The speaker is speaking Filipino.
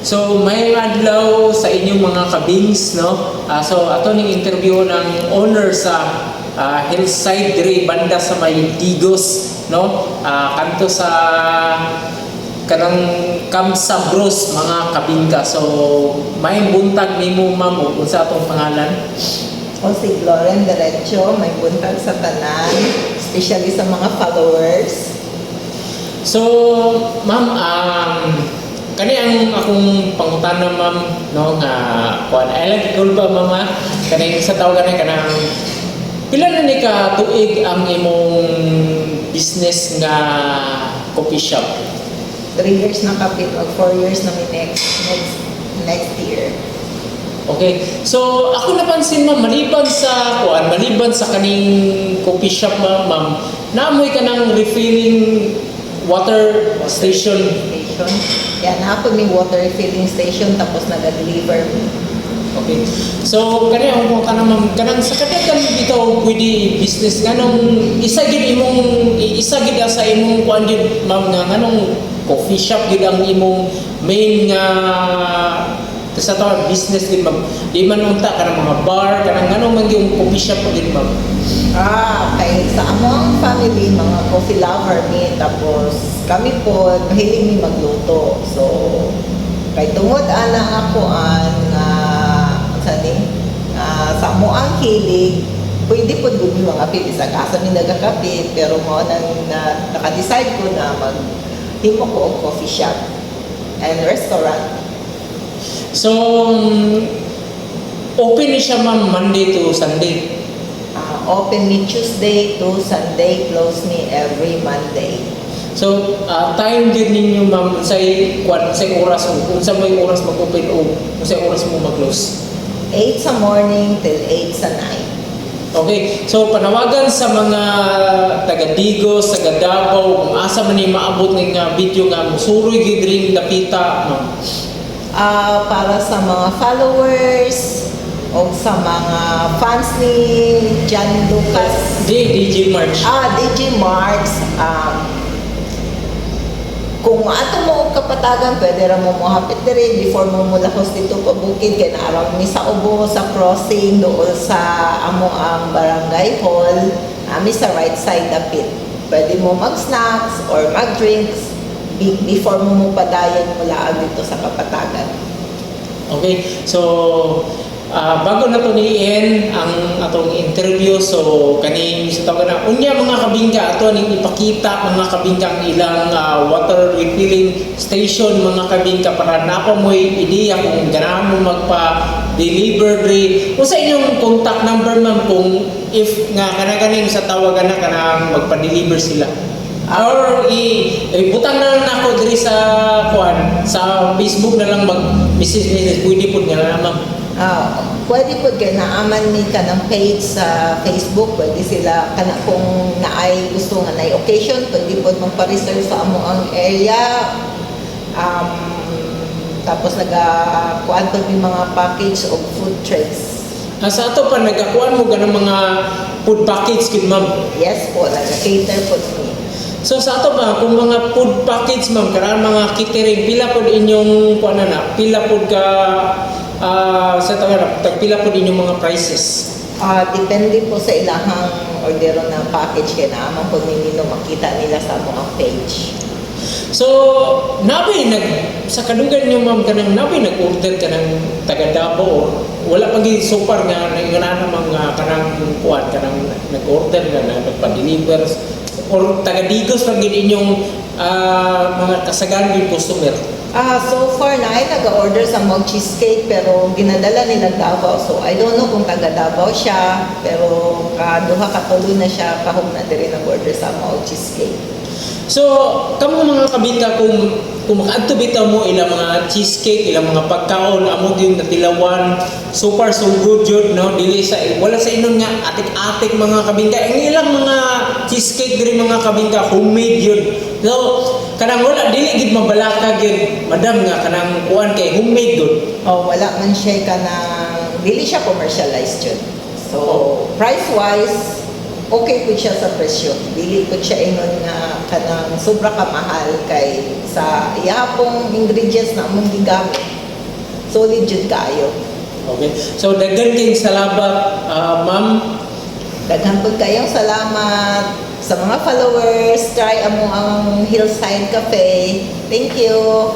So may adlaw sa inyong mga kabings, no? So ato ning interview ng owner sa Hillside diri banda sa may Digos, no? Kanto sa kanang Kamsabros mga kabingka. So may buntag nimo ma'am unsa atong pangalan? O si Gloren Derecho, may buntag sa tanan, especially sa mga followers. So ma'am, kani ang akong pangutana ma'am, no, nga kuan I like cool ba mama kani sa tawag kanang pila na ni ka tuig ang imong business nga coffee shop? 3 years na kapit, o 4 years na next year. Okay. So ako napansin ma'am, maliban sa kaning coffee shop ma'am, naamoy ka ng refilling water station. Yan, ako may water refilling station tapos nag-deliver me. Okay. So kani ang ka naman kanang sa kadagan bitaw pwede business nganong isa gid sa imong kuan gid ma'am nga nganong coffee shop gid ang imong main nga sa tawag business gid ma'am. Di man unta kanang mga bar kanang nganong man yung coffee shop gid ma'am. Kay sa among family, mga coffee lover mi, tapos kami po, mahilig mi magluto. So, kay tungod ana ako sa mo ang hilig, pwede po gumi mga kape. Sa kasa mi nagakape, pero mo naka-decide ko na maghimo ko og coffee shop and restaurant. So open ni siya ma'am Monday to Sunday. Open me Tuesday to Sunday, close me every Monday. So, time din ninyo ma'am, unsay oras o unsa may oras mag-open o unsay oras mo mag-close? 8 sa morning till 8 sa night. Okay, so panawagan sa mga taga Digos, taga Davao, kung asa man ni maabot ng video nga musuroy gid ring dapita ma'am. Para sa mga followers o sa mga fans ni John Lucas. DJ March. DJ Marks. Kung ato mo og kapatagan, pwede ra mo hapit diri before mo mulahos dito pa bukid kay naaraw mi sa Ubo sa crossing doon sa amo ang barangay hall, ami sa right side dapit. Pwede mo mag-snacks or mag-drinks before mo padayon mula dito sa kapatagan. Okay, so bago na to niin ang atong interview, so kaning sa tawag na unya mga kabingka ato ning ipakita mga kabingka ang ilang water refilling station mga kabingka para napamoy ideya kung ganahan mo magpa-deliver diri o sa inyong contact number ma'am kung if nga kanaganing sa tawagan na kanang magpa-deliver sila. Or ibutang na lang ako diri sa sa Facebook na lang mag-message pwede po nga na ma'am. Pwede po naaman ni ka ng page sa Facebook, pwede sila kung naay gusto nga na occasion, pwede po magpa-reserve sa amo ang area. Tapos nagakuan po yung mga package of food trays. Sa ato pa nagakuan mo ganang mga food package kid ma'am? Yes po, nag-cater po me. So sa ato ba kung mga food package ma'am kanang mga catering pila pod inyong kuan na pila pod ka sa tawag pila pod inyong mga prices? Depende po sa ilahang ordero ng package kaya naman po nino makita nila sa mga page. So nabay sa kadugan niyo ma'am kanang nabay nag-order ka ng taga Davao wala pa gid so far nga ingana mga kanang kuan kanang nag-order nga nagpa-deliver or taga Digos pa gid inyong mga kasagan yung customer? So far na ay nag-order sa Mog Cheesecake pero ginadala nila Davao. So I don't know kung taga Davao siya pero duha ka tuloy na siya kahog na diri nag-order sa Mog Cheesecake. So, kamo mga kabita kung makaadto bitaw mo ilang mga cheesecake, ilang mga pagkaon amo yung natilawan, so far so good jud no, dili sa wala sa inon nga atik-atik mga kabingka. Ang ilang mga cheesecake diri mga kabingka homemade yun. So, kanang wala dili gid mabalaka gid madam nga kanang kuan kay homemade gud. Wala man siya kanang dili siya commercialized yun. So, price-wise okay po siya sa presyo. Dili po siya ingon nga kanang sobra ka mahal kay sa ihapong ingredients na among gigamit. Solid jud kayo. Okay. So daghan kayong salamat, ma'am. Daghan po kayong salamat sa mga followers. Try amo ang Hillside Cafe. Thank you.